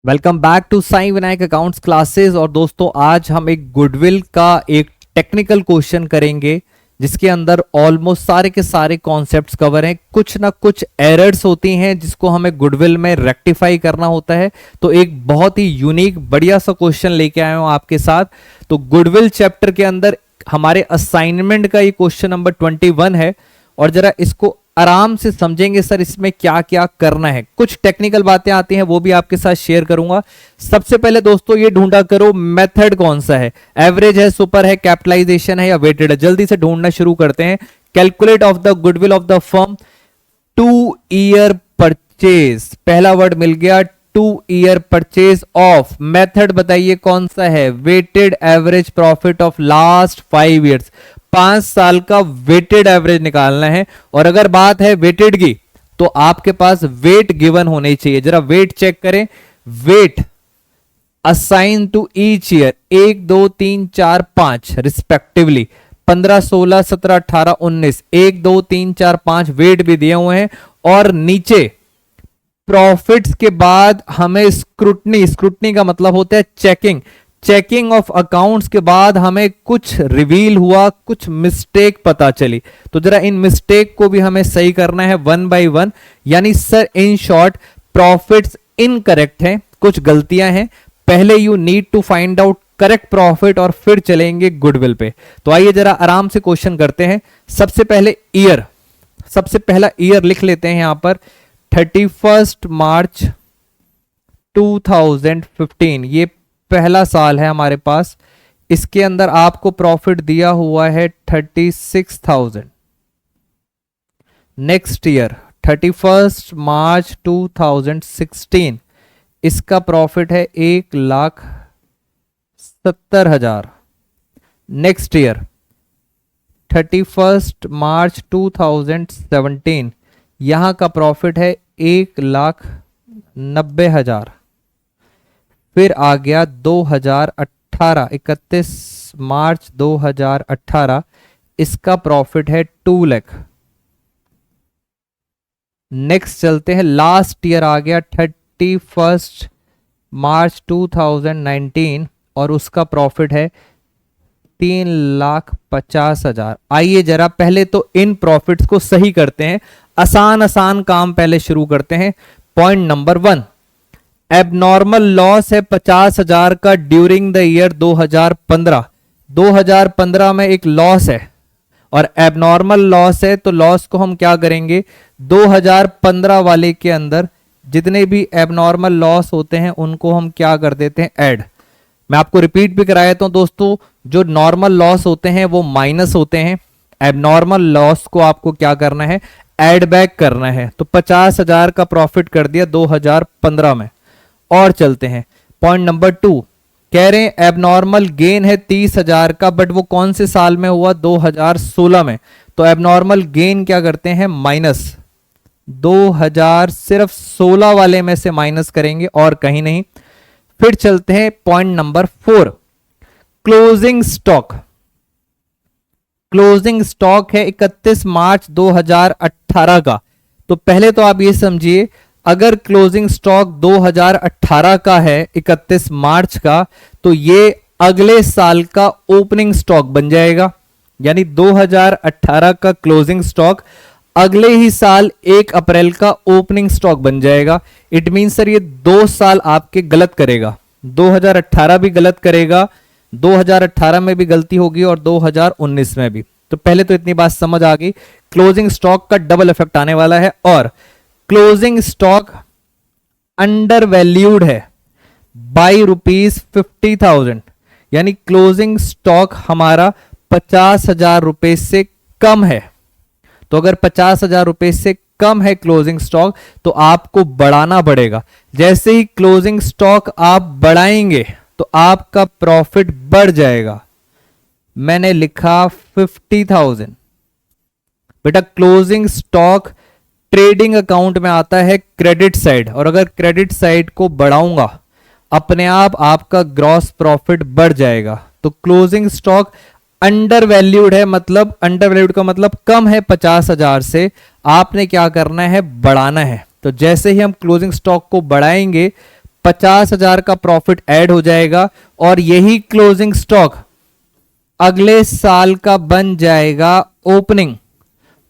Welcome back to Sai Vinayak accounts classes. और दोस्तों आज हम एक गुडविल का एक टेक्निकल क्वेश्चन करेंगे जिसके अंदर ऑलमोस्ट सारे के सारे कॉन्सेप्ट्स कवर हैं। कुछ ना कुछ एरर्स होती हैं जिसको हमें गुडविल में रेक्टिफाई करना होता है। तो एक बहुत ही यूनिक बढ़िया सा क्वेश्चन लेके आया हूं आपके साथ। तो गुडविल चैप्टर के अंदर हमारे असाइनमेंट का ये क्वेश्चन नंबर 21 है और जरा इसको आराम से समझेंगे सर इसमें क्या क्या करना है। कुछ टेक्निकल बातें आती हैं वो भी आपके साथ शेयर करूंगा। सबसे पहले दोस्तों ये ढूंढा करो मेथड कौन सा है, एवरेज है, सुपर है, कैपिटलाइजेशन है या वेटेड है। जल्दी से ढूंढना शुरू करते हैं। Calculate of the goodwill of the firm 2 year purchase, पहला वर्ड मिल गया 2 ईयर परचेज ऑफ। मेथड बताइए कौन सा है, weighted average profit of last 5 years, 5 साल का वेटेड एवरेज निकालना है। और अगर बात है वेटेड की तो आपके पास वेट गिवन होने चाहिए। जरा वेट चेक करें, weight assign to each year 1 2 3 4 5 respectively, 15 16 17 18 19, 1 2 3 4 5 wait भी दिए हुए हैं। और नीचे प्रॉफिट्स के बाद हमें स्क्रूटनी, स्क्रूटनी का मतलब होता है चेकिंग, चेकिंग ऑफ अकाउंट्स के बाद हमें कुछ रिवील हुआ, कुछ मिस्टेक पता चली। तो जरा इन मिस्टेक को भी हमें सही करना है 1 बाय 1। यानी sir in short profits incorrect हैं, कुछ गलतियां हैं। पहले you need to find out correct profit और फिर चलेंगे गुडविल पे। तो आइए जरा आराम से क्वेश्चन करते हैं। सबसे पहले ईयर, सबसे पहला ईयर लिख लेते हैं यहां पर 31 मार्च 2015, ये पहला साल है हमारे पास। इसके अंदर आपको प्रॉफिट दिया हुआ है 36,000। नेक्स्ट ईयर 31 मार्च 2016, इसका प्रॉफिट है 1,70,000। नेक्स्ट ईयर 31 मार्च 2017, यहां का प्रॉफिट है 1,90,000। फिर आ गया 2018, 31 मार्च 2018, इसका प्रॉफिट है 2 लाख। नेक्स्ट चलते हैं, लास्ट ईयर आ गया 31 मार्च 2019 और उसका प्रॉफिट है 3,50,000। आइए जरा पहले तो इन प्रॉफिट्स को सही करते हैं। आसान आसान काम पहले शुरू करते हैं। पॉइंट नंबर 1, एबनॉर्मल लॉस है 50,000 का ड्यूरिंग द ईयर 2015। 2015 में एक लॉस है और एबनॉर्मल लॉस है, तो लॉस को हम क्या करेंगे 2015 वाले के अंदर जितने भी एबनॉर्मल लॉस होते हैं उनको हम क्या कर देते हैं, ऐड। मैं आपको रिपीट भी कराया था दोस्तों, जो नॉर्मल लॉस होते हैं वो माइनस होते हैं, एबनॉर्मल लॉस को आपको क्या करना है, ऐड बैक करना है। तो 50,000 का प्रॉफिट कर दिया 2015 में। और चलते हैं पॉइंट नंबर 2, कह रहे हैं एबनॉर्मल गेन है 30,000 का, बट वो कौन से साल में हुआ, 2016 में। तो एबनॉर्मल गेन क्या करते हैं, माइनस 2000 सिर्फ 16 वाले में से माइनस करेंगे और कहीं नहीं। फिर चलते हैं point number 4, closing stock. Closing stock है 31 मार्च 2018 का। तो पहले तो आप ये समझिए, अगर क्लोजिंग स्टॉक 2018 का है 31 मार्च का, तो ये अगले साल का ओपनिंग स्टॉक बन जाएगा। यानी 2018 का क्लोजिंग स्टॉक अगले ही साल 1 अप्रैल का ओपनिंग स्टॉक बन जाएगा। इट मीन सर ये 2 साल आपके गलत करेगा, 2018 भी गलत करेगा, 2018 में भी गलती होगी और 2019 में भी। तो पहले तो इतनी बात समझ आ गई, क्लोजिंग स्टॉक का डबल इफेक्ट आने वाला है। और क्लोजिंग स्टॉक अंडर वैल्यूड है बाई ₹50,000, यानी क्लोजिंग स्टॉक हमारा 50,000 रुपए से कम है। तो अगर 50,000 रुपए से कम है क्लोजिंग स्टॉक तो आपको बढ़ाना पड़ेगा। जैसे ही क्लोजिंग स्टॉक आप बढ़ाएंगे तो आपका प्रॉफिट बढ़ जाएगा। मैंने लिखा 50,000। बेटा क्लोजिंग स्टॉक ट्रेडिंग अकाउंट में आता है क्रेडिट साइड, और अगर क्रेडिट साइड को बढ़ाऊंगा अपने आप आपका ग्रॉस प्रॉफिट बढ़ जाएगा। तो क्लोजिंग स्टॉक अंडर वैल्यूड है, मतलब अंडर वैल्यूड का मतलब कम है 50,000 से, आपने क्या करना है, बढ़ाना है। तो जैसे ही हम क्लोजिंग स्टॉक को बढ़ाएंगे 50,000 का प्रॉफिट ऐड हो जाएगा और यही क्लोजिंग स्टॉक अगले साल का बन जाएगा ओपनिंग।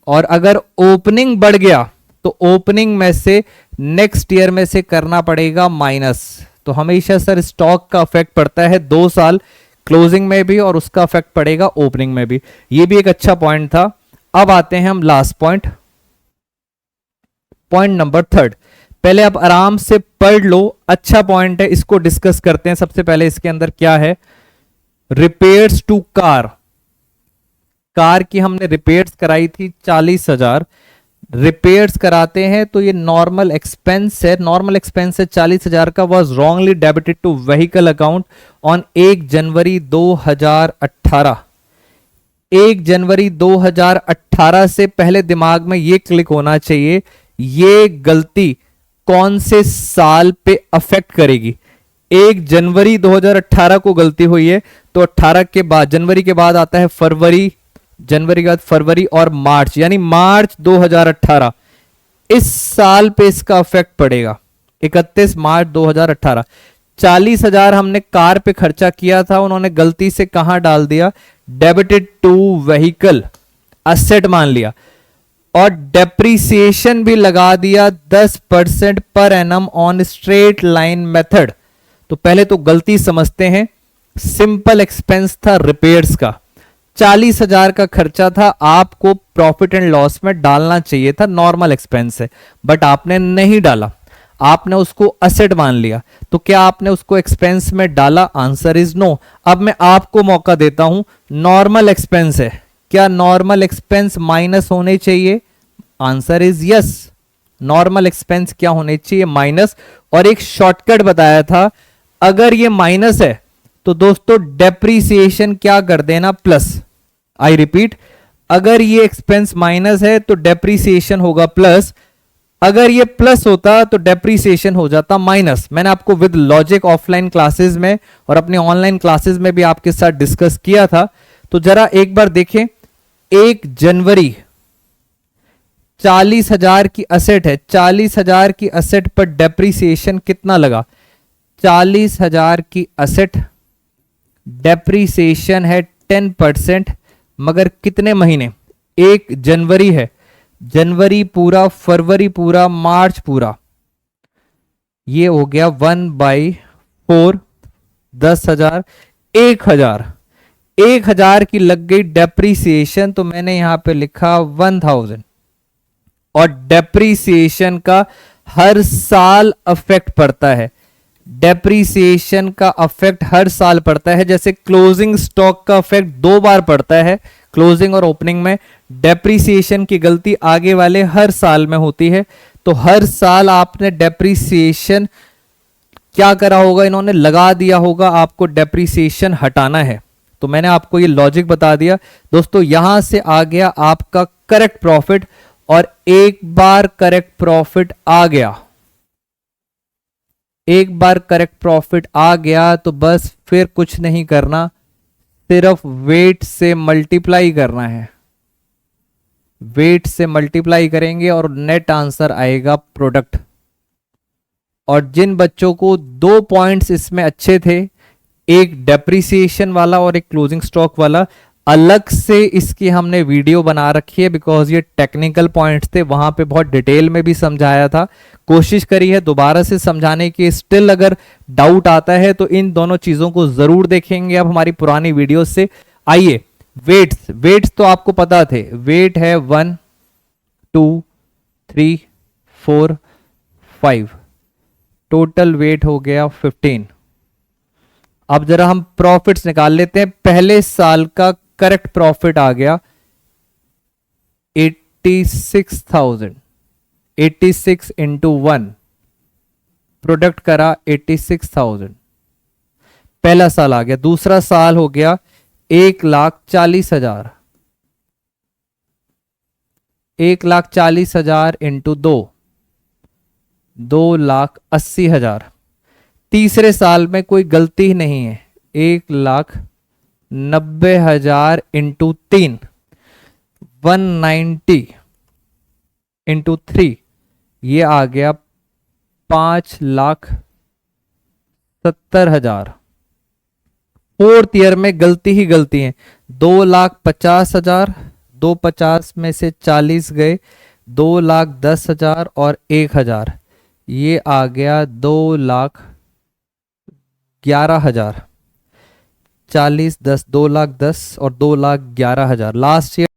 और अगर ओपनिंग बढ़ गया तो ओपनिंग में से नेक्स्ट ईयर में से करना पड़ेगा माइनस। तो हमेशा सर स्टॉक का इफेक्ट पड़ता है 2 साल क्लोजिंग में भी और उसका इफेक्ट पड़ेगा ओपनिंग में भी। ये भी एक अच्छा पॉइंट था। अब आते हैं हम लास्ट पॉइंट, पॉइंट नंबर 3। पहले आप आराम से पढ़ लो, अच्छा पॉइंट है, इसको डिस्कस करते हैं। सबसे पहले इसके अंदर क्या है, रिपेयर्स टू कार। कार की हमने रिपेयर्स कराई थी 40,000, रिपेयर्स कराते हैं तो ये नॉर्मल एक्सपेंस है, नॉर्मल एक्सपेंस है 40,000 का, was wrongly debited to vehicle account on 1 जनवरी 2018। 1 जनवरी 2018 से पहले दिमाग में ये क्लिक होना चाहिए, ये गलती कौन से साल पे अफेक्ट करेगी। 1 जनवरी 2018 को गलती हुई है तो 18 के बाद, जनवरी के बाद आता है फरवरी, जनवरी के बाद फरवरी और मार्च, यानी मार्च 2018, इस साल पे इसका इफेक्ट पड़ेगा। 31 मार्च 2018। 40,000 हमने कार पे खर्चा किया था, उन्होंने गलती से कहां डाल दिया, डेबिटेड टू व्हीकल, असेट मान लिया, और डेप्रीसिएशन भी लगा दिया 10% per annum on straight line method. तो पहले तो गलती समझते हैं, सिंपल एक्सपेंस था रिपेयर्स का, 40,000 का खर्चा था, आपको प्रॉफिट एंड लॉस में डालना चाहिए था, नॉर्मल एक्सपेंस है, बट आपने नहीं डाला, आपने उसको असेट मान लिया। तो क्या आपने उसको एक्सपेंस में डाला? Answer is no. अब मैं आपको मौका देता हूं, नॉर्मल एक्सपेंस है, क्या नॉर्मल एक्सपेंस माइनस होने चाहिए? Answer is yes. Normal expense क्या होने चाहिए? माइनस। और एक शॉर्टकट बताया था, अगर ये माइनस है तो दोस्तों डेप्रीसिएशन क्या कर देना? प्लस। आई रिपीट, अगर ये एक्सपेंस माइनस है तो डेप्रीसिएशन होगा प्लस, अगर ये प्लस होता तो डेप्रीसिएशन हो जाता माइनस। मैंने आपको विद लॉजिक ऑफलाइन क्लासेस में और अपने ऑनलाइन क्लासेस में भी आपके साथ डिस्कस किया था। तो जरा एक बार देखें, 1 जनवरी 40,000 की असेट है, 40,000 की असेट पर डेप्रीसिएशन कितना लगा? 40,000 की असेट, डेप्रीसिएशन है 10%, मगर कितने महीने? 1 जनवरी है, जनवरी पूरा, फरवरी पूरा, मार्च पूरा, ये हो गया 1/4, 10,000, 1,000 की लग गई डेप्रीसिएशन, तो मैंने यहां पे लिखा 1,000। और डेप्रीसिएशन का हर साल अफेक्ट पड़ता है, डेप्रीसिएशन का अफेक्ट हर साल पड़ता है। जैसे क्लोजिंग स्टॉक का अफेक्ट 2 बार पड़ता है, क्लोजिंग और ओपनिंग में, डेप्रीसिएशन की गलती आगे वाले हर साल में होती है। तो हर साल आपने डेप्रीसिएशन क्या करा होगा, इन्होंने लगा दिया होगा, आपको डेप्रीसिएशन हटाना है। तो मैंने आपको ये लॉजिक बता दिया दोस्तों। यहां से आ गया आपका करेक्ट प्रॉफिट, और एक बार करेक्ट प्रॉफिट आ गया, एक बार करेक्ट प्रॉफिट आ गया तो बस फिर कुछ नहीं करना, सिर्फ वेट से मल्टीप्लाई करना है। वेट से मल्टीप्लाई करेंगे और नेट आंसर आएगा प्रोडक्ट। और जिन बच्चों को 2 पॉइंट्स इसमें अच्छे थे, एक डेप्रीसिएशन वाला और एक क्लोजिंग स्टॉक वाला, अलग से इसकी हमने वीडियो बना रखी है, बिकॉज ये टेक्निकल पॉइंट्स थे, वहां पे बहुत डिटेल में भी समझाया था। कोशिश करी है दोबारा से समझाने की, स्टिल अगर डाउट आता है तो इन दोनों चीजों को जरूर देखेंगे अब हमारी पुरानी वीडियो से। आइए, वेट्स तो आपको पता थे, वेट है 1 2 3 4 5, टोटल वेट हो गया 15। अब जरा हम प्रॉफिट्स निकाल लेते हैं। पहले साल का करेक्ट प्रॉफिट आ गया 86,000, 86 इंटू 1, प्रोडक्ट करा 86,000, पहला साल आ गया। दूसरा साल हो गया 1,40,000, 1,40,000 इंटू 2, 2,80,000। तीसरे साल में कोई गलती ही नहीं है, 1,90,000 इंटू 3, 190 इंटू 3, ये आ गया 5,00,000 70,000। फोर्थ ईयर में गलती ही गलती है। 2,50,000, 250 में से 40 गए, 2,10,000 और 1,000, ये आ गया 2,11,000। 40, 10, 2,10,000 और 2,11,000। Last year